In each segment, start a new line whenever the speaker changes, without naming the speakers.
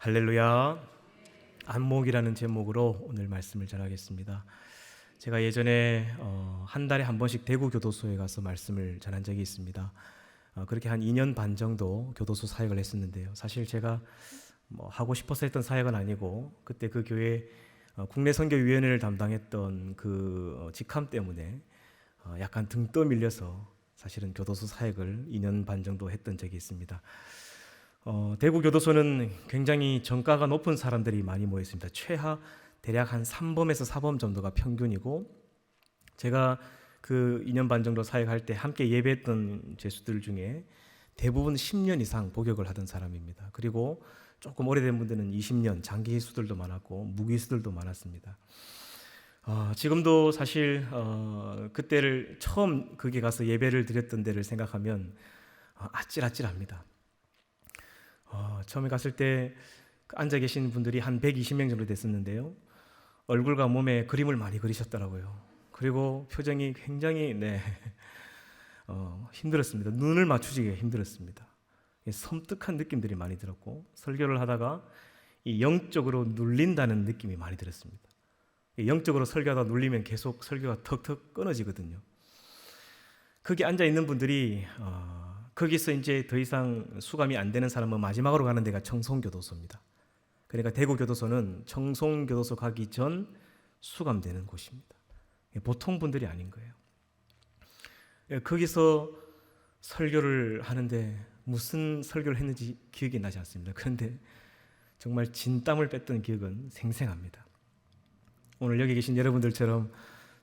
할렐루야. 안목이라는 제목으로 오늘 말씀을 전하겠습니다. 제가 예전에 한 달에 한 번씩 대구 교도소에 가서 말씀을 전한 적이 있습니다. 그렇게 한 2년 반 정도 교도소 사역을 했었는데요. 사실 제가 하고 싶어서 했던 사역은 아니고 그때 그 교회 국내 선교위원회를 담당했던 그 직함 때문에 약간 등 떠밀려서 사실은 교도소 사역을 2년 반 정도 했던 적이 있습니다. 대구 교도소는 굉장히 정가가 높은 사람들이 많이 모여 있습니다. 최하 대략 한 3범에서 4범 정도가 평균이고, 제가 그 2년 반 정도 사역할 때 함께 예배했던 죄수들 중에 대부분 10년 이상 복역을 하던 사람입니다. 그리고 조금 오래된 분들은 20년 장기수들도 많았고 무기수들도 많았습니다. 지금도 사실 그때를 처음 거기 가서 예배를 드렸던 데를 생각하면 아찔아찔합니다. 처음에 갔을 때 앉아 계신 분들이 한 120명 정도 됐었는데요. 얼굴과 몸에 그림을 많이 그리셨더라고요. 그리고 표정이 굉장히 힘들었습니다. 눈을 맞추기가 힘들었습니다. 섬뜩한 느낌들이 많이 들었고, 설교를 하다가 이 영적으로 눌린다는 느낌이 많이 들었습니다. 영적으로 설교하다 눌리면 계속 설교가 턱턱 끊어지거든요. 거기 앉아 있는 분들이 거기서 이제 더 이상 수감이 안 되는 사람은 마지막으로 가는 데가 청송교도소입니다. 그러니까 대구 교도소는 청송교도소 가기 전 수감되는 곳입니다. 보통 분들이 아닌 거예요. 거기서 설교를 하는데 무슨 설교를 했는지 기억이 나지 않습니다. 그런데 정말 진땀을 뺐던 기억은 생생합니다. 오늘 여기 계신 여러분들처럼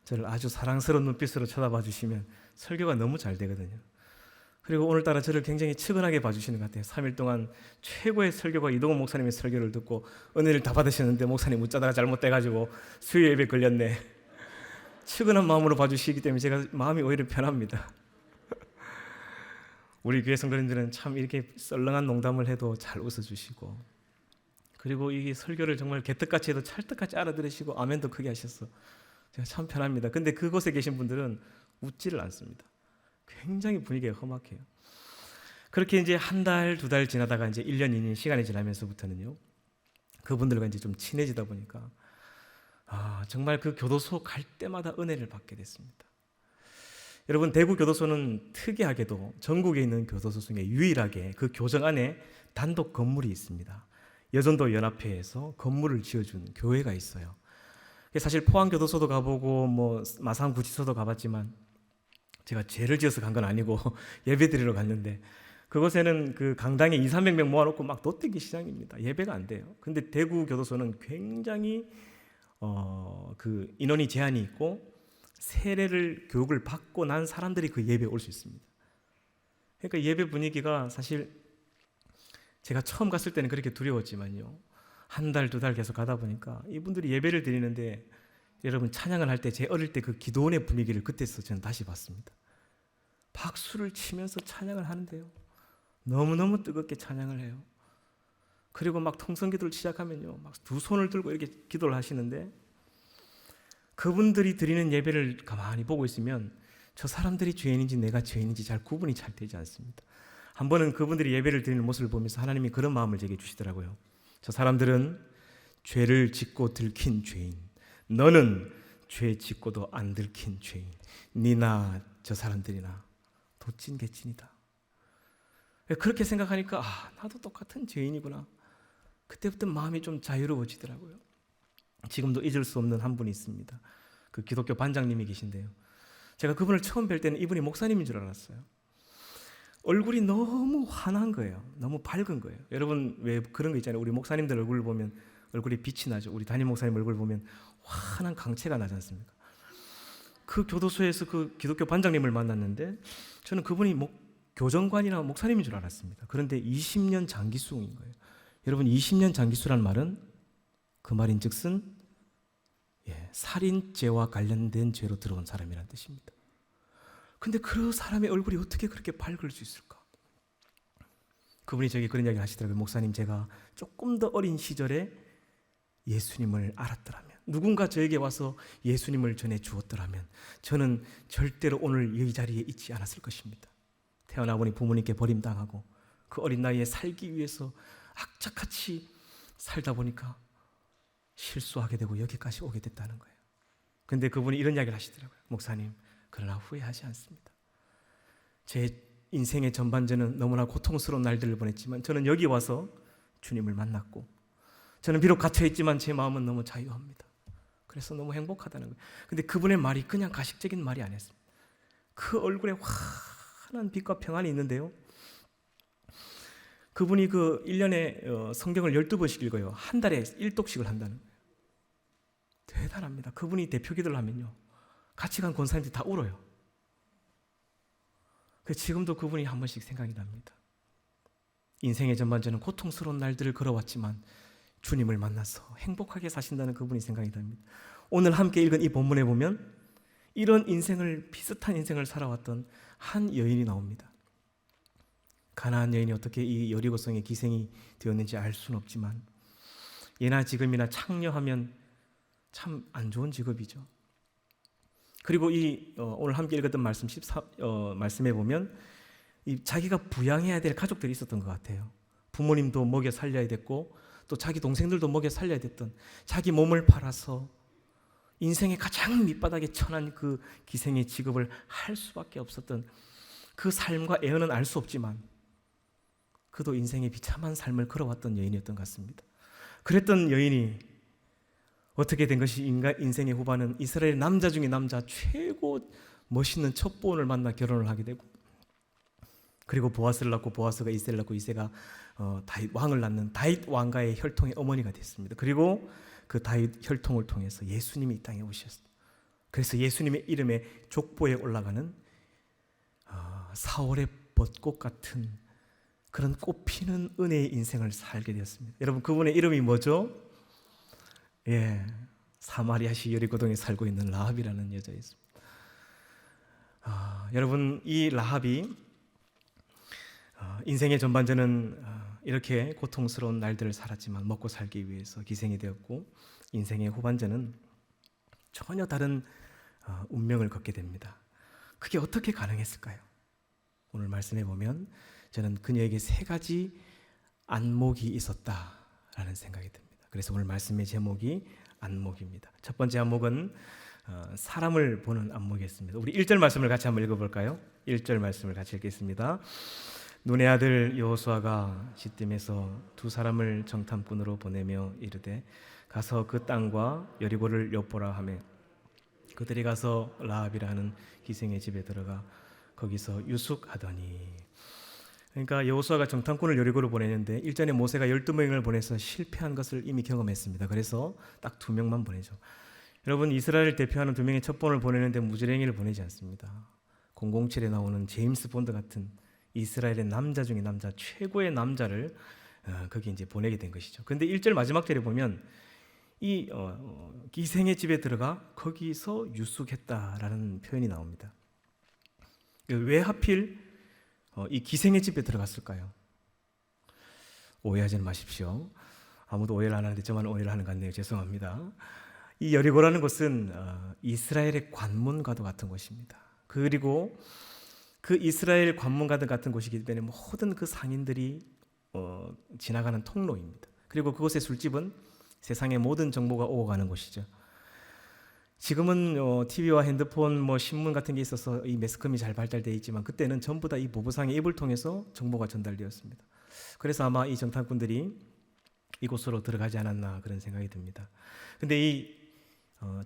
저를 아주 사랑스러운 눈빛으로 쳐다봐 주시면 설교가 너무 잘 되거든요. 그리고 오늘따라 저를 굉장히 측은하게 봐주시는 것 같아요. 3일 동안 최고의 설교가 이동훈 목사님의 설교를 듣고 은혜를 다 받으셨는데 목사님 웃자다가 잘못돼가지고 수요 예배 걸렸네. 측은한 마음으로 봐주시기 때문에 제가 마음이 오히려 편합니다. 우리 교회 성도님들은 참 이렇게 썰렁한 농담을 해도 잘 웃어주시고, 그리고 이 설교를 정말 개떡같이 해도 찰떡같이 알아들으시고 아멘도 크게 하셔서 제가 참 편합니다. 근데 그곳에 계신 분들은 웃지를 않습니다. 굉장히 분위기가 험악해요. 그렇게 이제 한 달, 두 달 지나다가 이제 1년, 2년 시간이 지나면서부터는요, 그분들과 이제 좀 친해지다 보니까 정말 그 교도소 갈 때마다 은혜를 받게 됐습니다. 여러분, 대구 교도소는 특이하게도 전국에 있는 교도소 중에 유일하게 그 교정 안에 단독 건물이 있습니다. 여전도 연합회에서 건물을 지어준 교회가 있어요. 사실 포항교도소도 가보고 마산구치소도 가봤지만 제가 죄를 지어서 간 건 아니고 예배드리러 갔는데, 그곳에는 그 강당에 200~300명 모아놓고 막 돗대기 시장입니다. 예배가 안 돼요. 근데 대구 교도소는 굉장히 그 인원이 제한이 있고 세례를 교육을 받고 난 사람들이 그 예배에 올 수 있습니다. 그러니까 예배 분위기가 사실 제가 처음 갔을 때는 그렇게 두려웠지만요, 한 달, 두 달 계속 가다 보니까 이분들이 예배를 드리는데, 여러분 찬양을 할 때 제 어릴 때 그 기도원의 분위기를 그때서 저는 다시 봤습니다. 박수를 치면서 찬양을 하는데요, 너무너무 뜨겁게 찬양을 해요. 그리고 막 통성기도를 시작하면요, 막 두 손을 들고 이렇게 기도를 하시는데, 그분들이 드리는 예배를 가만히 보고 있으면 저 사람들이 죄인인지 내가 죄인인지 잘 구분이 잘 되지 않습니다. 한 번은 그분들이 예배를 드리는 모습을 보면서 하나님이 그런 마음을 제게 주시더라고요. 저 사람들은 죄를 짓고 들킨 죄인, 너는 죄 짓고도 안 들킨 죄인, 니나 저 사람들이나 도찐개찐이다. 그렇게 생각하니까 나도 똑같은 죄인이구나. 그때부터 마음이 좀 자유로워지더라고요. 지금도 잊을 수 없는 한 분이 있습니다. 그 기독교 반장님이 계신데요, 제가 그분을 처음 뵐 때는 이분이 목사님인 줄 알았어요. 얼굴이 너무 환한 거예요. 너무 밝은 거예요. 여러분 왜 그런 거 있잖아요. 우리 목사님들 얼굴을 보면 얼굴에 빛이 나죠. 우리 담임 목사님 얼굴 보면 환한 강체가 나지 않습니까? 그 교도소에서 그 기독교 반장님을 만났는데 저는 그분이 교정관이나 목사님인 줄 알았습니다. 그런데 20년 장기수인 거예요. 여러분, 20년 장기수란 말은 그 말인즉슨 살인죄와 관련된 죄로 들어온 사람이라는 뜻입니다. 근데 그 사람의 얼굴이 어떻게 그렇게 밝을 수 있을까? 그분이 저에게 그런 이야기를 하시더라고요. 목사님, 제가 조금 더 어린 시절에 예수님을 알았더라면, 누군가 저에게 와서 예수님을 전해 주었더라면 저는 절대로 오늘 이 자리에 있지 않았을 것입니다. 태어나 보니 부모님께 버림당하고 그 어린 나이에 살기 위해서 악착같이 살다 보니까 실수하게 되고 여기까지 오게 됐다는 거예요. 근데 그분이 이런 이야기를 하시더라고요. 목사님, 그러나 후회하지 않습니다. 제 인생의 전반전은 너무나 고통스러운 날들을 보냈지만 저는 여기 와서 주님을 만났고, 저는 비록 갇혀있지만 제 마음은 너무 자유합니다. 그래서 너무 행복하다는 거예요. 근데 그분의 말이 그냥 가식적인 말이 아니었습니다. 그 얼굴에 환한 빛과 평안이 있는데요, 그분이 그 1년에 성경을 12번씩 읽어요. 한 달에 1독씩을 한다는 거예요. 대단합니다. 그분이 대표 기도를 하면요, 같이 간 권사님들이 다 울어요. 지금도 그분이 한 번씩 생각이 납니다. 인생의 전반전은 고통스러운 날들을 걸어왔지만 주님을 만나서 행복하게 사신다는 그분이 생각이 납니다. 오늘 함께 읽은 이 본문에 보면 이런 인생을, 비슷한 인생을 살아왔던 한 여인이 나옵니다. 가나안 여인이 어떻게 이 여리고성의 기생이 되었는지 알 수는 없지만 예나 지금이나 창녀하면 참 안 좋은 직업이죠. 그리고 이 오늘 함께 읽었던 말씀 14말씀에 보면 자기가 부양해야 될 가족들이 있었던 것 같아요. 부모님도 먹여 살려야 됐고 또 자기 동생들도 먹여 살려야 됐던, 자기 몸을 팔아서 인생의 가장 밑바닥에 처한 그 기생의 직업을 할 수밖에 없었던 그 삶과 애언은 알 수 없지만 그도 인생의 비참한 삶을 걸어왔던 여인이었던 것 같습니다. 그랬던 여인이 어떻게 된 것이 인생의 후반은 이스라엘 남자 중에 남자 최고 멋있는 첩보원을 만나 결혼을 하게 되고, 그리고 보아스를 낳고 보아스가 이새를 낳고 이새가 다윗 왕을 낳는 다윗 왕가의 혈통의 어머니가 됐습니다. 그리고 그 다윗 혈통을 통해서 예수님이 이 땅에 오셨습니다. 그래서 예수님의 이름에 족보에 올라가는 사월의 벚꽃 같은 그런 꽃피는 은혜의 인생을 살게 되었습니다. 여러분, 그분의 이름이 뭐죠? 사마리아시 여리고동에 살고 있는 라합이라는 여자였습니다. 여러분, 이 라합이 인생의 전반전은 이렇게 고통스러운 날들을 살았지만 먹고 살기 위해서 기생이 되었고, 인생의 후반전은 전혀 다른 운명을 걷게 됩니다. 그게 어떻게 가능했을까요? 오늘 말씀해 보면 저는 그녀에게 3가지 안목이 있었다라는 생각이 듭니다. 그래서 오늘 말씀의 제목이 안목입니다. 첫 번째 안목은 사람을 보는 안목이었습니다. 우리 1절 말씀을 같이 한번 읽어볼까요? 1절 말씀을 같이 읽겠습니다. 눈의 아들 여호수아가 시딤에서 2사람을 정탐꾼으로 보내며 이르되 가서 그 땅과 여리고를 엿보라 하매 그들이 가서 라합이라 하는 기생의 집에 들어가 거기서 유숙하더니. 그러니까 여호수아가 정탐꾼을 여리고로 보내는데 일전에 모세가 12명을 보내서 실패한 것을 이미 경험했습니다. 그래서 딱 2명만 보내죠. 여러분, 이스라엘을 대표하는 2명의 첩보원을 보내는데 무지랭이를 보내지 않습니다. 007에 나오는 제임스 본드 같은 이스라엘의 남자 중에 남자, 최고의 남자를 거기 이제 보내게 된 것이죠. 그런데 1절 마지막 절에 보면 이 기생의 집에 들어가 거기서 유숙했다라는 표현이 나옵니다. 왜 하필 이 기생의 집에 들어갔을까요? 오해하지 마십시오. 아무도 오해를 안 하는데 저만 오해를 하는 것 같네요. 죄송합니다. 이 여리고라는 곳은 이스라엘의 관문과도 같은 곳입니다. 그리고 그 이스라엘 관문과도 같은 곳이기 때문에 모든 그 상인들이 지나가는 통로입니다. 그리고 그곳의 술집은 세상의 모든 정보가 오고 가는 곳이죠. 지금은 TV와 핸드폰, 신문 같은 게 있어서 이 매스컴이 잘 발달되어 있지만 그때는 전부 다 이 보부상의 입을 통해서 정보가 전달되었습니다. 그래서 아마 이 정탐꾼들이 이곳으로 들어가지 않았나 그런 생각이 듭니다. 근데 이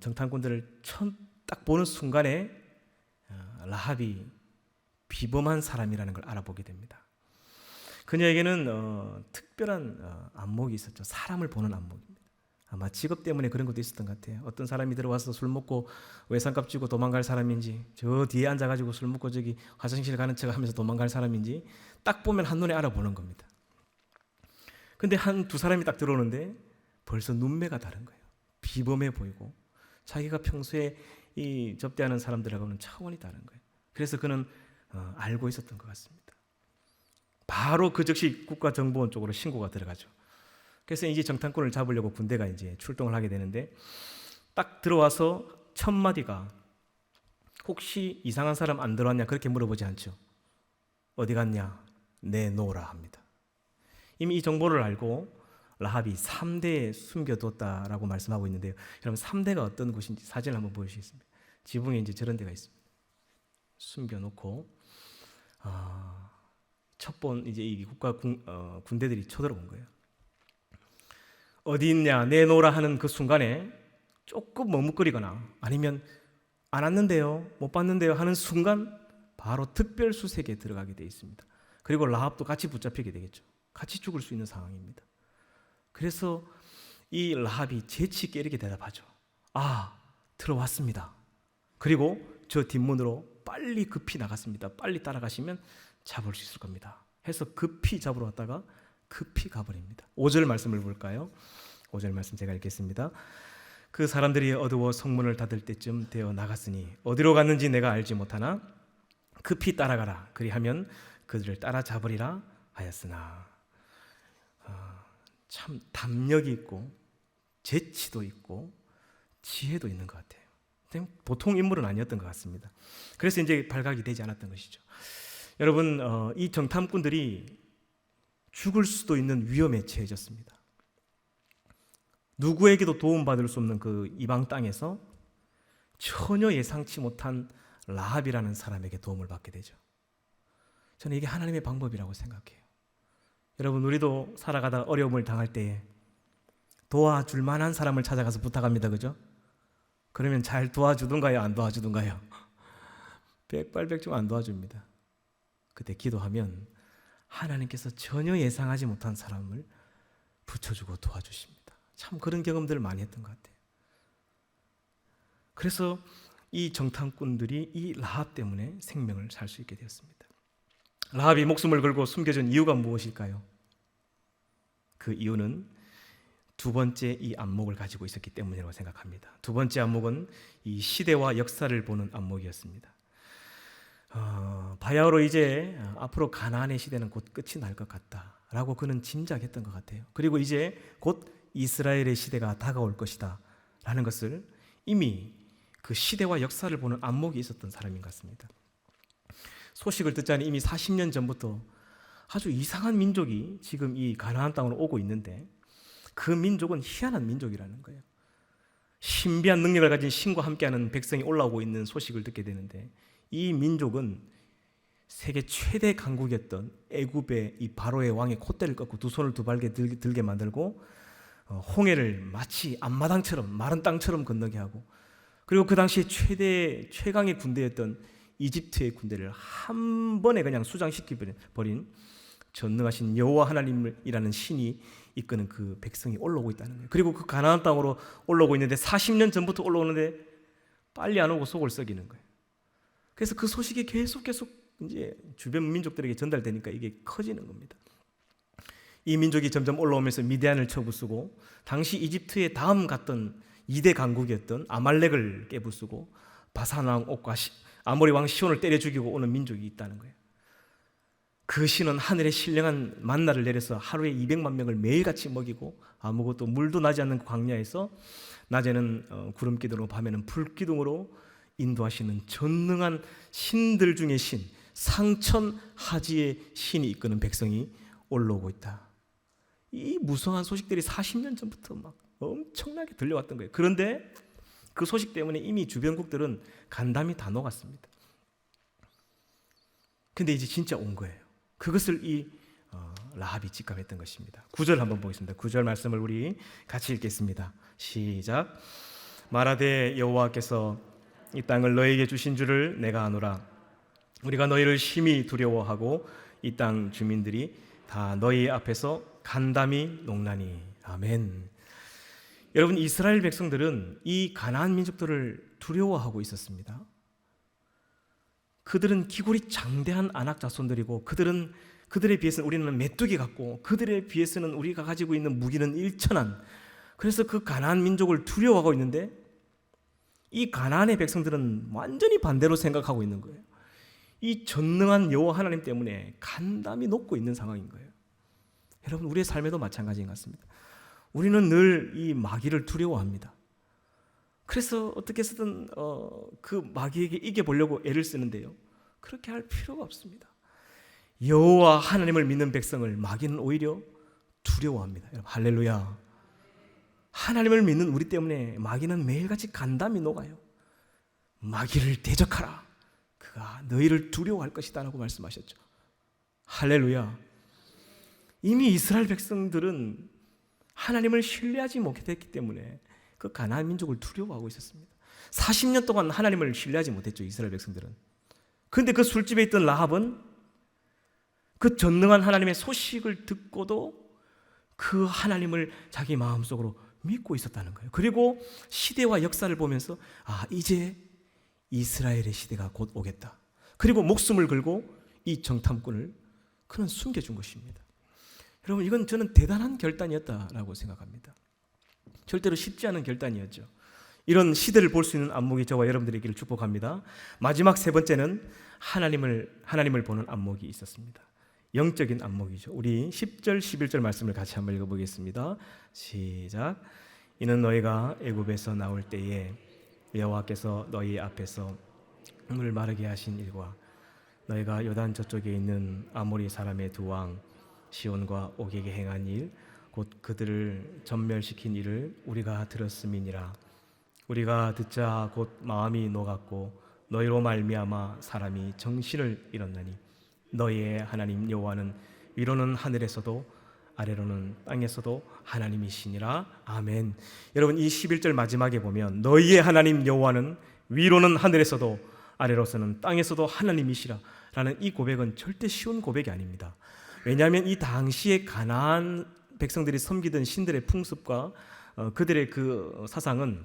정탐꾼들을 처음 딱 보는 순간에 라합이 비범한 사람이라는 걸 알아보게 됩니다. 그녀에게는 특별한 안목이 있었죠. 사람을 보는 안목입니다. 아마 직업 때문에 그런 것도 있었던 것 같아요. 어떤 사람이 들어와서 술 먹고 외상값 주고 도망갈 사람인지, 저 뒤에 앉아가지고 술 먹고 저기 화장실 가는 척 하면서 도망갈 사람인지 딱 보면 한눈에 알아보는 겁니다. 근데 2사람이 딱 들어오는데 벌써 눈매가 다른 거예요. 비범해 보이고 자기가 평소에 이 접대하는 사람들하고는 차원이 다른 거예요. 그래서 그는 알고 있었던 것 같습니다. 바로 그 즉시 국가정보원 쪽으로 신고가 들어가죠. 그래서 이제 정탐꾼을 잡으려고 군대가 이제 출동을 하게 되는데 딱 들어와서 첫 마디가 혹시 이상한 사람 안 들어왔냐 그렇게 물어보지 않죠. 어디 갔냐? 내놓으라 합니다. 이미 이 정보를 알고 라합이 3대에 숨겨뒀다라고 말씀하고 있는데요. 여러분 3대가 어떤 곳인지 사진을 한번 보여주시겠습니다. 지붕에 이제 저런 데가 있습니다. 숨겨놓고 첩본 이제 이 국가 군대들이 쳐들어온 거예요. 어디 있냐 내놓으라 하는 그 순간에 조금 머뭇거리거나 아니면 안 왔는데요, 못 봤는데요 하는 순간 바로 특별수색에 들어가게 되어 있습니다. 그리고 라합도 같이 붙잡히게 되겠죠. 같이 죽을 수 있는 상황입니다. 그래서 이 라합이 재치 있게 이렇게 대답하죠. 들어왔습니다. 그리고 저 뒷문으로 빨리 급히 나갔습니다. 빨리 따라가시면 잡을 수 있을 겁니다. 해서 급히 잡으러 왔다가 급히 가버립니다. 5절 말씀을 볼까요? 5절 말씀 제가 읽겠습니다. 그 사람들이 어두워 성문을 닫을 때쯤 되어 나갔으니 어디로 갔는지 내가 알지 못하나 급히 따라가라. 그리하면 그들을 따라잡으리라 하였으나. 참 담력이 있고 재치도 있고 지혜도 있는 것 같아요. 보통 인물은 아니었던 것 같습니다. 그래서 이제 발각이 되지 않았던 것이죠. 여러분, 이 정탐꾼들이 죽을 수도 있는 위험에 처해졌습니다. 누구에게도 도움받을 수 없는 그 이방 땅에서 전혀 예상치 못한 라합이라는 사람에게 도움을 받게 되죠. 저는 이게 하나님의 방법이라고 생각해요. 여러분, 우리도 살아가다 어려움을 당할 때에 도와줄 만한 사람을 찾아가서 부탁합니다. 그죠? 그러면 잘 도와주던가요? 안 도와주던가요? 백발백중 안 도와줍니다. 그때 기도하면 하나님께서 전혀 예상하지 못한 사람을 붙여주고 도와주십니다. 참 그런 경험들을 많이 했던 것 같아요. 그래서 이 정탐꾼들이 이 라합 때문에 생명을 살 수 있게 되었습니다. 라합이 목숨을 걸고 숨겨진 이유가 무엇일까요? 그 이유는 두 번째 이 안목을 가지고 있었기 때문이라고 생각합니다. 두 번째 안목은 이 시대와 역사를 보는 안목이었습니다. 바야흐로 이제 앞으로 가나안의 시대는 곧 끝이 날 것 같다라고 그는 짐작했던 것 같아요. 그리고 이제 곧 이스라엘의 시대가 다가올 것이다 라는 것을 이미 그 시대와 역사를 보는 안목이 있었던 사람인 것 같습니다. 소식을 듣자니 이미 40년 전부터 아주 이상한 민족이 지금 이 가나안 땅으로 오고 있는데 그 민족은 희한한 민족이라는 거예요. 신비한 능력을 가진 신과 함께하는 백성이 올라오고 있는 소식을 듣게 되는데 이 민족은 세계 최대 강국이었던 애굽의 이 바로의 왕의 콧대를 꺾고 두 손을 두 발게 들게 만들고 홍해를 마치 앞마당처럼 마른 땅처럼 건너게 하고 그리고 그 당시에 최강의 군대였던 이집트의 군대를 한 번에 그냥 수장시켜버린 전능하신 여호와 하나님이라는 신이 이끄는 그 백성이 올라오고 있다는 거예요. 그리고 그 가나안 땅으로 올라오고 있는데 40년 전부터 올라오는데 빨리 안 오고 속을 썩이는 거예요. 그래서 그 소식이 계속 이제 주변 민족들에게 전달되니까 이게 커지는 겁니다. 이 민족이 점점 올라오면서 미디안을 쳐부수고 당시 이집트의 다음 갔던 2대 강국이었던 아말렉을 깨부수고 바산 왕 옥과 아모리 왕 시온을 때려 죽이고 오는 민족이 있다는 거예요. 그 신은 하늘에 신령한 만나를 내려서 하루에 200만 명을 매일같이 먹이고 아무것도 물도 나지 않는 광야에서 낮에는 구름기둥으로 밤에는 불기둥으로 인도하시는 전능한 신들 중의 신, 상천하지의 신이 이끄는 백성이 올라오고 있다. 이 무성한 소식들이 40년 전부터 막 엄청나게 들려왔던 거예요. 그런데 그 소식 때문에 이미 주변국들은 간담이 다 녹았습니다. 근데 이제 진짜 온 거예요. 그것을 이 라합이 직감했던 것입니다. 9절 한번 보겠습니다. 9절 말씀을 우리 같이 읽겠습니다. 시작. 말하되 여호와께서 이 땅을 너에게 주신 줄을 내가 아노라. 우리가 너희를 심히 두려워하고 이 땅 주민들이 다 너희 앞에서 간담이 녹나니. 아멘. 여러분, 이스라엘 백성들은 이 가나안 민족들을 두려워하고 있었습니다. 그들은 기골이 장대한 아낙 자손들이고 그들에 비해서는 우리는 메뚜기 같고 그들에 비해서는 우리가 가지고 있는 무기는 일천한, 그래서 그 가나안 민족을 두려워하고 있는데 이 가나안의 백성들은 완전히 반대로 생각하고 있는 거예요. 이 전능한 여호와 하나님 때문에 간담이 녹고 있는 상황인 거예요. 여러분, 우리의 삶에도 마찬가지인 것 같습니다. 우리는 늘 이 마귀를 두려워합니다. 그래서 어떻게 해서든 그 마귀에게 이겨보려고 애를 쓰는데요, 그렇게 할 필요가 없습니다. 여호와 하나님을 믿는 백성을 마귀는 오히려 두려워합니다. 여러분, 할렐루야. 하나님을 믿는 우리 때문에 마귀는 매일같이 간담이 녹아요. 마귀를 대적하라. 그가 너희를 두려워할 것이다 라고 말씀하셨죠. 할렐루야. 이미 이스라엘 백성들은 하나님을 신뢰하지 못했기 때문에 그 가나안 민족을 두려워하고 있었습니다. 40년 동안 하나님을 신뢰하지 못했죠, 이스라엘 백성들은. 그런데 그 술집에 있던 라합은 그 전능한 하나님의 소식을 듣고도 그 하나님을 자기 마음속으로 믿고 있었다는 거예요. 그리고 시대와 역사를 보면서 이제 이스라엘의 시대가 곧 오겠다. 그리고 목숨을 걸고 이 정탐꾼을 그는 숨겨준 것입니다. 여러분, 이건 저는 대단한 결단이었다라고 생각합니다. 절대로 쉽지 않은 결단이었죠. 이런 시대를 볼 수 있는 안목이 저와 여러분들의 길을 축복합니다. 마지막 세 번째는 하나님을 보는 안목이 있었습니다. 영적인 안목이죠. 우리 10절, 11절 말씀을 같이 한번 읽어보겠습니다. 시작. 이는 너희가 애굽에서 나올 때에 여호와께서 너희 앞에서 물을 마르게 하신 일과 너희가 요단 저쪽에 있는 아모리 사람의 두 왕 시온과 옥에게 행한 일, 곧 그들을 전멸시킨 일을 우리가 들었음이니라. 우리가 듣자 곧 마음이 녹았고 너희로 말미암아 사람이 정신을 잃었나니 너희의 하나님 여호와는 위로는 하늘에서도 아래로는 땅에서도 하나님이시니라. 아멘. 여러분, 이 11절 마지막에 보면 너희의 하나님 여호와는 위로는 하늘에서도 아래로서는 땅에서도 하나님이시라 라는 이 고백은 절대 쉬운 고백이 아닙니다. 왜냐하면 이 당시에 가나안 백성들이 섬기던 신들의 풍습과 그들의 그 사상은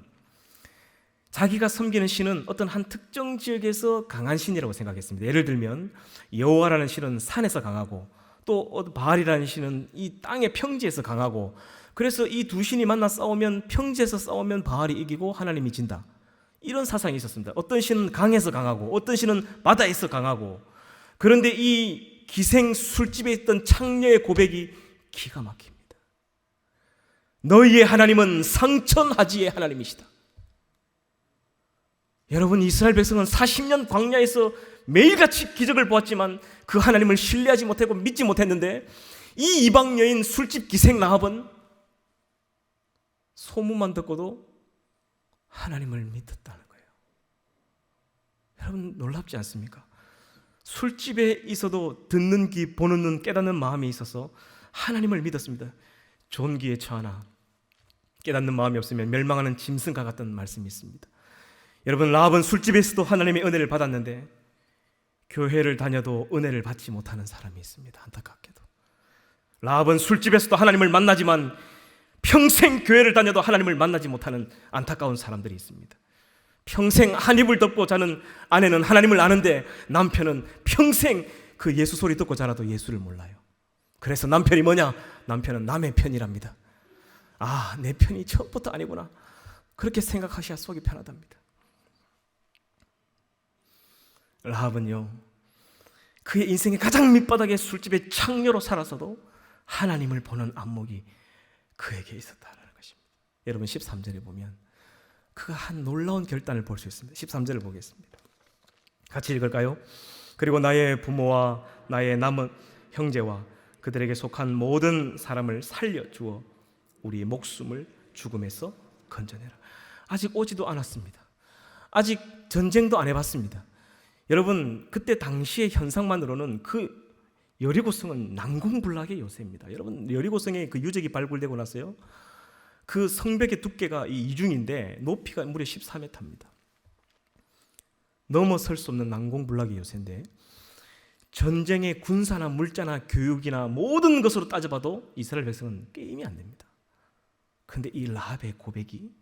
자기가 섬기는 신은 어떤 한 특정 지역에서 강한 신이라고 생각했습니다. 예를 들면 여호와라는 신은 산에서 강하고 또 바알이라는 신은 이 땅의 평지에서 강하고, 그래서 이 두 신이 만나 싸우면 평지에서 싸우면 바알이 이기고 하나님이 진다. 이런 사상이 있었습니다. 어떤 신은 강에서 강하고 어떤 신은 바다에서 강하고. 그런데 이 기생 술집에 있던 창녀의 고백이 기가 막힙니다. 너희의 하나님은 상천하지의 하나님이시다. 여러분, 이스라엘 백성은 40년 광야에서 매일같이 기적을 보았지만 그 하나님을 신뢰하지 못하고 믿지 못했는데 이 이방 여인 술집 기생 라합은 소문만 듣고도 하나님을 믿었다는 거예요. 여러분, 놀랍지 않습니까? 술집에 있어도 듣는 귀, 보는 눈, 깨닫는 마음이 있어서 하나님을 믿었습니다. 존귀에 처하나 깨닫는 마음이 없으면 멸망하는 짐승과 같다는 말씀이 있습니다. 여러분, 라합은 술집에서도 하나님의 은혜를 받았는데 교회를 다녀도 은혜를 받지 못하는 사람이 있습니다. 안타깝게도 라합은 술집에서도 하나님을 만나지만 평생 교회를 다녀도 하나님을 만나지 못하는 안타까운 사람들이 있습니다. 평생 한 입을 덮고 자는 아내는 하나님을 아는데 남편은 평생 그 예수 소리 듣고 자라도 예수를 몰라요. 그래서 남편이 뭐냐? 남편은 남의 편이랍니다. 내 편이 처음부터 아니구나. 그렇게 생각하셔야 속이 편하답니다. 라합은요, 그의 인생의 가장 밑바닥의 술집의 창녀로 살아서도 하나님을 보는 안목이 그에게 있었다는 것입니다. 여러분, 13절에 보면 그가 한 놀라운 결단을 볼 수 있습니다. 13절을 보겠습니다. 같이 읽을까요? 그리고 나의 부모와 나의 남은 형제와 그들에게 속한 모든 사람을 살려주어 우리의 목숨을 죽음에서 건져내라. 아직 오지도 않았습니다. 아직 전쟁도 안 해봤습니다. 여러분, 그때 당시의 현상만으로는 그 여리고성은 난공불락의 요새입니다. 여러분, 여리고성에 그 유적이 발굴되고 나서요, 그 성벽의 두께가 이중인데 높이가 무려 14m입니다. 넘어설 수 없는 난공불락의 요새인데 전쟁의 군사나 물자나 교육이나 모든 것으로 따져봐도 이스라엘 백성은 게임이 안 됩니다. 그런데 이 라합의 고백이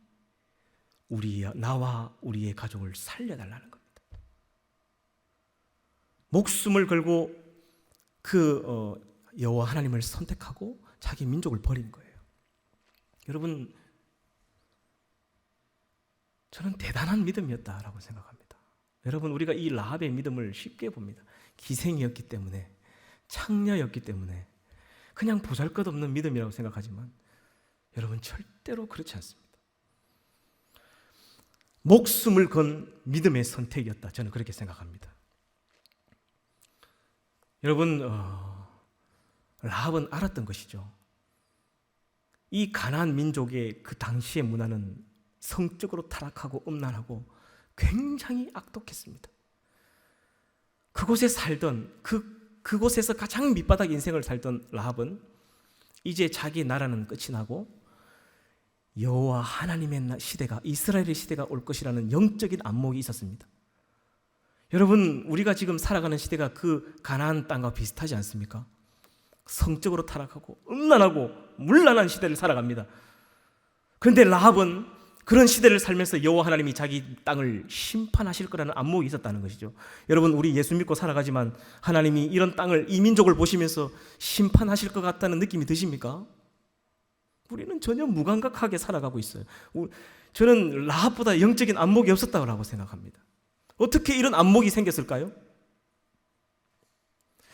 나와 우리의 가족을 살려달라는 겁니다. 목숨을 걸고 그 여호와 하나님을 선택하고 자기 민족을 버린 거예요. 여러분, 저는 대단한 믿음이었다라고 생각합니다. 여러분, 우리가 이 라합의 믿음을 쉽게 봅니다. 기생이었기 때문에, 창녀였기 때문에 그냥 보잘것없는 믿음이라고 생각하지만 여러분, 절대로 그렇지 않습니다. 목숨을 건 믿음의 선택이었다, 저는 그렇게 생각합니다. 여러분, 라합은 알았던 것이죠. 이 가나안 민족의 그 당시의 문화는 성적으로 타락하고 음란하고 굉장히 악독했습니다. 그곳에 살던 그곳에서 가장 밑바닥 인생을 살던 라합은 이제 자기 나라는 끝이 나고 여호와 하나님의 시대가, 이스라엘의 시대가 올 것이라는 영적인 안목이 있었습니다. 여러분, 우리가 지금 살아가는 시대가 그 가나안 땅과 비슷하지 않습니까? 성적으로 타락하고 음란하고 문란한 시대를 살아갑니다. 그런데 라합은 그런 시대를 살면서 여호와 하나님이 자기 땅을 심판하실 거라는 안목이 있었다는 것이죠. 여러분, 우리 예수 믿고 살아가지만 하나님이 이런 땅을, 이 민족을 보시면서 심판하실 것 같다는 느낌이 드십니까? 우리는 전혀 무감각하게 살아가고 있어요. 저는 라합보다 영적인 안목이 없었다고 생각합니다. 어떻게 이런 안목이 생겼을까요?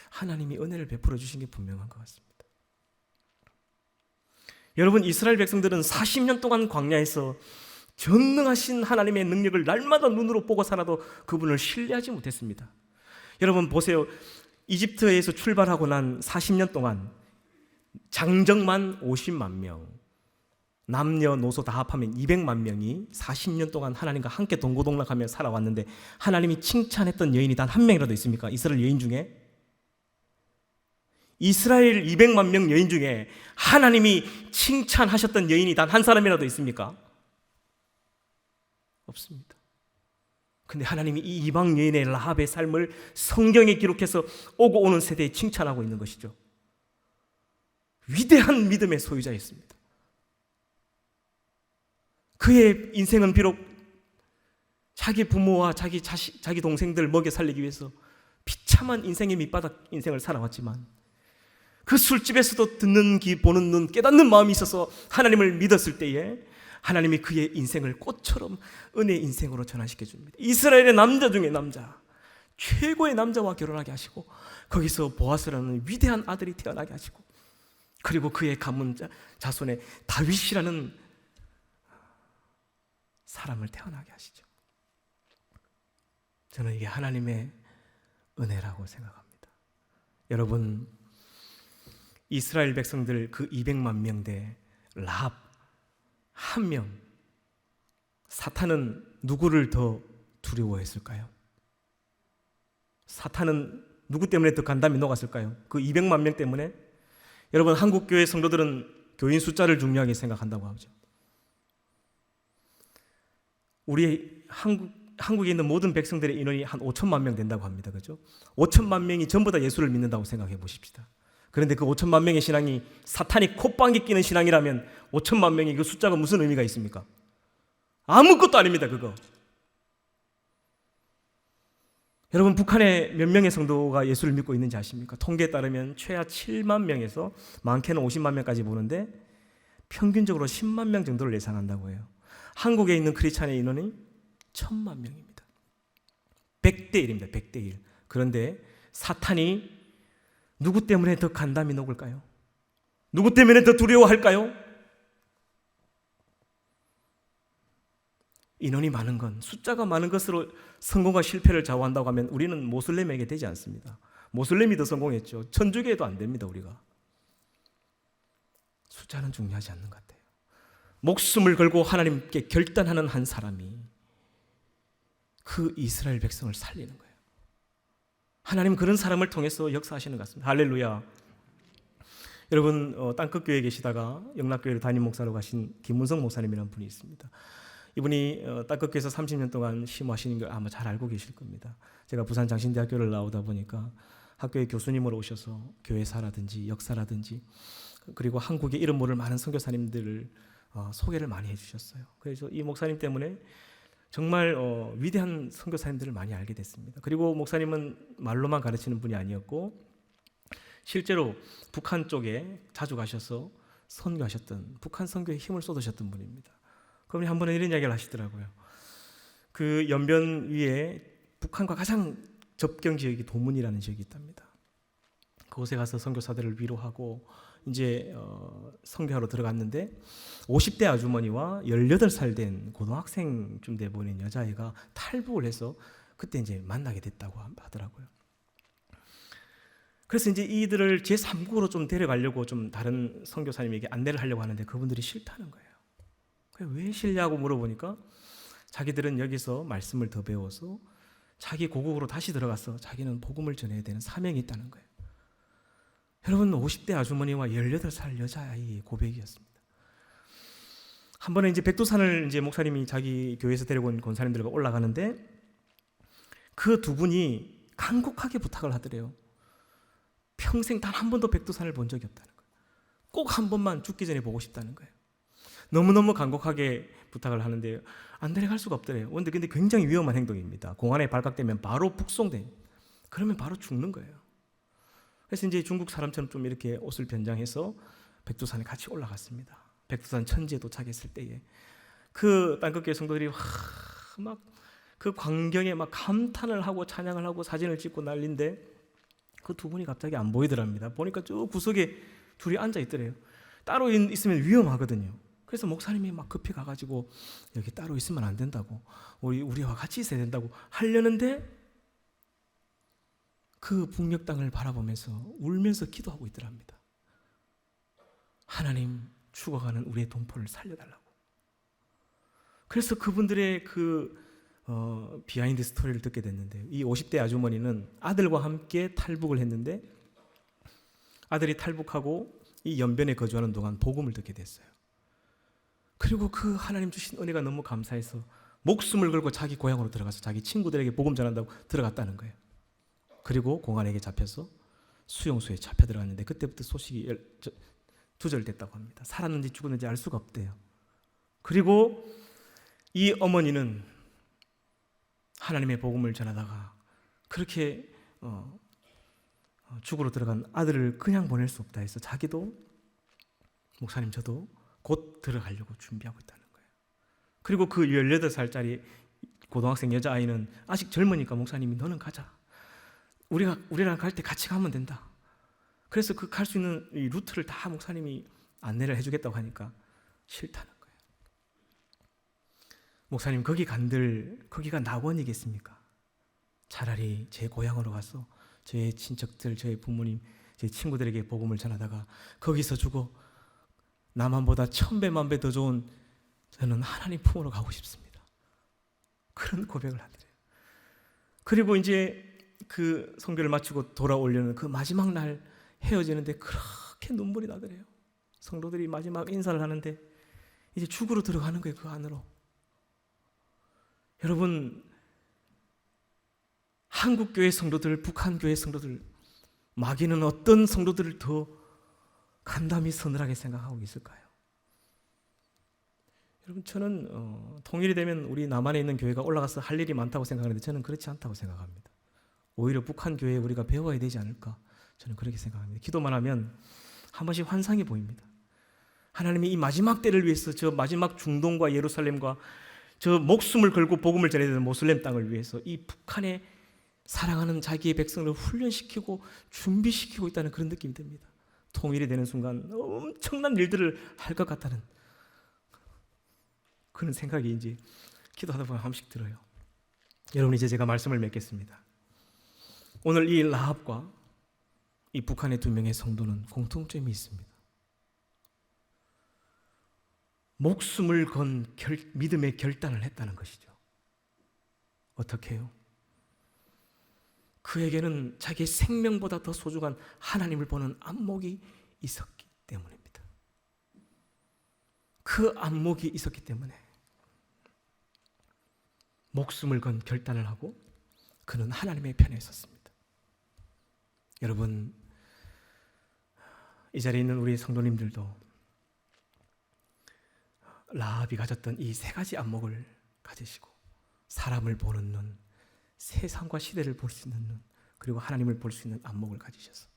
하나님이 은혜를 베풀어 주신 게 분명한 것 같습니다. 여러분, 이스라엘 백성들은 40년 동안 광야에서 전능하신 하나님의 능력을 날마다 눈으로 보고 살아도 그분을 신뢰하지 못했습니다. 여러분 보세요. 이집트에서 출발하고 난 40년 동안 장정만 50만 명, 남녀노소 다 합하면 200만 명이 40년 동안 하나님과 함께 동고동락하며 살아왔는데 하나님이 칭찬했던 여인이 단 한 명이라도 있습니까? 이스라엘 여인 중에? 이스라엘 200만 명 여인 중에 하나님이 칭찬하셨던 여인이 단 한 사람이라도 있습니까? 없습니다. 근데 하나님이 이 이방 여인의 라합의 삶을 성경에 기록해서 오고 오는 세대에 칭찬하고 있는 것이죠. 위대한 믿음의 소유자였습니다. 그의 인생은 비록 자기 부모와 자기 자식, 자기 동생들 먹여 살리기 위해서 비참한 인생의 밑바닥 인생을 살아왔지만 그 술집에서도 듣는 귀, 보는 눈, 깨닫는 마음이 있어서 하나님을 믿었을 때에 하나님이 그의 인생을 꽃처럼 은혜의 인생으로 전환시켜 줍니다. 이스라엘의 남자 중에 남자, 최고의 남자와 결혼하게 하시고 거기서 보아스라는 위대한 아들이 태어나게 하시고 그리고 그의 가문 자손에 다윗이라는 사람을 태어나게 하시죠. 저는 이게 하나님의 은혜라고 생각합니다. 여러분, 이스라엘 백성들 그 200만 명대 라합 한 명, 사탄은 누구를 더 두려워했을까요? 사탄은 누구 때문에 더 간담이 녹았을까요? 그 200만 명 때문에? 여러분, 한국 교회 성도들은 교인 숫자를 중요하게 생각한다고 하죠. 우리 한국에 있는 모든 백성들의 인원이 한 5천만 명 된다고 합니다. 그죠? 5천만 명이 전부 다 예수를 믿는다고 생각해 보십시다. 그런데 그 5천만 명의 신앙이 사탄이 콧방귀 끼는 신앙이라면 5천만 명의 그 숫자가 무슨 의미가 있습니까? 아무것도 아닙니다. 그거. 여러분, 북한에 몇 명의 성도가 예수를 믿고 있는지 아십니까? 통계에 따르면 최하 7만 명에서 많게는 50만 명까지 보는데 평균적으로 10만 명 정도를 예상한다고 해요. 한국에 있는 크리스찬의 인원이 1,000만 명입니다. 100대 1입니다. 100대 1. 그런데 사탄이 누구 때문에 더 간담이 녹을까요? 누구 때문에 더 두려워할까요? 인원이 많은 건, 숫자가 많은 것으로 성공과 실패를 좌우한다고 하면 우리는 모슬렘에게 되지 않습니다. 모슬렘이 더 성공했죠. 천주교에도 안 됩니다. 우리가. 숫자는 중요하지 않는 것 같아요. 목숨을 걸고 하나님께 결단하는 한 사람이 그 이스라엘 백성을 살리는 거예요. 하나님 그런 사람을 통해서 역사하시는 것 같습니다. 할렐루야. 여러분, 땅끝교회에 계시다가 영락교회를 담임 목사로 가신 김문성 목사님이라는 분이 있습니다. 이분이 땅끝교회에서 30년 동안 심호하시는 걸 아마 잘 알고 계실 겁니다. 제가 부산 장신대학교를 나오다 보니까 학교에 교수님으로 오셔서 교회사라든지 역사라든지 그리고 한국의 이름 모를 많은 선교사님들을 소개를 많이 해주셨어요. 그래서 이 목사님 때문에 정말 위대한 선교사님들을 많이 알게 됐습니다. 그리고 목사님은 말로만 가르치는 분이 아니었고 실제로 북한 쪽에 자주 가셔서 선교하셨던, 북한 선교에 힘을 쏟으셨던 분입니다. 그분이 한 번은 이런 이야기를 하시더라고요. 그 연변 위에 북한과 가장 접경 지역이 도문이라는 지역이 있답니다. 그곳에 가서 선교사들을 위로하고 이제 선교하러 들어갔는데 50대 아주머니와 18살 된 고등학생쯤 돼 보이는 여자애가 탈북을 해서 그때 이제 만나게 됐다고 하더라고요. 그래서 이제 이들을 제3국으로 좀 데려가려고 좀 다른 선교사님에게 안내를 하려고 하는데 그분들이 싫다는 거예요. 왜 싫냐고 물어보니까 자기들은 여기서 말씀을 더 배워서 자기 고국으로 다시 들어가서 자기는 복음을 전해야 되는 사명이 있다는 거예요. 여러분, 50대 아주머니와 18살 여자아이의 고백이었습니다. 한 번에 이제 백두산을 이제 목사님이 자기 교회에서 데려온 권사님들과 올라가는데 그 두 분이 간곡하게 부탁을 하더래요. 평생 단 한 번도 백두산을 본 적이 없다는 거예요. 꼭 한 번만 죽기 전에 보고 싶다는 거예요. 너무너무 간곡하게 부탁을 하는데 안 데려갈 수가 없더래요. 근데 굉장히 위험한 행동입니다. 공안에 발각되면 바로 북송돼. 그러면 바로 죽는 거예요. 그래서 이제 중국 사람처럼 좀 이렇게 옷을 변장해서 백두산에 같이 올라갔습니다. 백두산 천지에 도착했을 때에 그 땅끝교회 성도들이 막 그 광경에 막 감탄을 하고 찬양을 하고 사진을 찍고 난리인데 그 두 분이 갑자기 안 보이더랍니다. 보니까 저 구석에 둘이 앉아 있더래요. 따로 있으면 위험하거든요. 그래서 목사님이 막 급히 가가지고 여기 따로 있으면 안 된다고, 우리와 같이 있어야 된다고 하려는데 그 북녘 땅을 바라보면서 울면서 기도하고 있더랍니다. 하나님, 죽어가는 우리의 동포를 살려달라고. 그래서 그분들의 비하인드 스토리를 듣게 됐는데, 이 50대 아주머니는 아들과 함께 탈북을 했는데 아들이 탈북하고 이 연변에 거주하는 동안 복음을 듣게 됐어요. 그리고 그 하나님 주신 은혜가 너무 감사해서 목숨을 걸고 자기 고향으로 들어가서 자기 친구들에게 복음 전한다고 들어갔다는 거예요. 그리고 공안에게 잡혀서 수용소에 잡혀 들어갔는데 그때부터 소식이 두절됐다고 합니다. 살았는지 죽었는지 알 수가 없대요. 그리고 이 어머니는 하나님의 복음을 전하다가 그렇게 죽으러 들어간 아들을 그냥 보낼 수 없다 해서 자기도, 목사님 저도 곧 들어가려고 준비하고 있다는 거예요. 그리고 그 18살짜리 고등학생 여자아이는 아직 젊으니까 목사님이 너는 가자. 우리랑 갈 때 같이 가면 된다. 그래서 그 갈 수 있는 이 루트를 다 목사님이 안내를 해주겠다고 하니까 싫다는 거예요. 목사님 거기가 낙원이겠습니까? 차라리 제 고향으로 가서 제 친척들, 저희 부모님, 제 친구들에게 복음을 전하다가 거기서 죽어 남한보다 1000배 만배 더 좋은 저는 하나님 품으로 가고 싶습니다. 그런 고백을 하더래요. 그리고 이제 그 선교를 마치고 돌아오려는 그 마지막 날 헤어지는데 그렇게 눈물이 나더래요. 성도들이 마지막 인사를 하는데 이제 죽으러 들어가는 거예요, 그 안으로. 여러분, 한국교회 성도들, 북한교회 성도들, 마귀는 어떤 성도들을 더 간담이 서늘하게 생각하고 있을까요? 여러분, 저는 통일이 되면 우리 남한에 있는 교회가 올라가서 할 일이 많다고 생각하는데 저는 그렇지 않다고 생각합니다. 오히려 북한 교회에 우리가 배워야 되지 않을까, 저는 그렇게 생각합니다. 기도만 하면 한 번씩 환상이 보입니다. 하나님이 이 마지막 때를 위해서 저 마지막 중동과 예루살렘과 저 목숨을 걸고 복음을 전해야 되는 모슬렘 땅을 위해서 이 북한에 사랑하는 자기의 백성을 훈련시키고 준비시키고 있다는 그런 느낌이 듭니다. 통일이 되는 순간 엄청난 일들을 할 것 같다는 그런 생각이 이제 기도하다 보면 한 번씩 들어요. 여러분, 이제 제가 말씀을 맺겠습니다. 오늘 이 라합과 이 북한의 2명의 성도는 공통점이 있습니다. 목숨을 건 믿음의 결단을 했다는 것이죠. 어떻게 해요? 그에게는 자기의 생명보다 더 소중한 하나님을 보는 안목이 있었기 때문입니다. 그 안목이 있었기 때문에 목숨을 건 결단을 하고 그는 하나님의 편에 섰습니다. 여러분, 이 자리에 있는 우리 성도님들도 라합이 가졌던 이 3가지 안목을 가지시고 사람을 보는 눈, 세상과 시대를 볼 수 있는 눈, 그리고 하나님을 볼 수 있는 안목을 가지셔서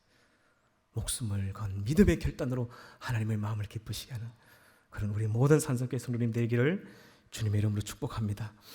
목숨을 건 믿음의 결단으로 하나님의 마음을 기쁘시게 하는 그런 우리 모든 산성교회 성도님 되기를 주님의 이름으로 축복합니다.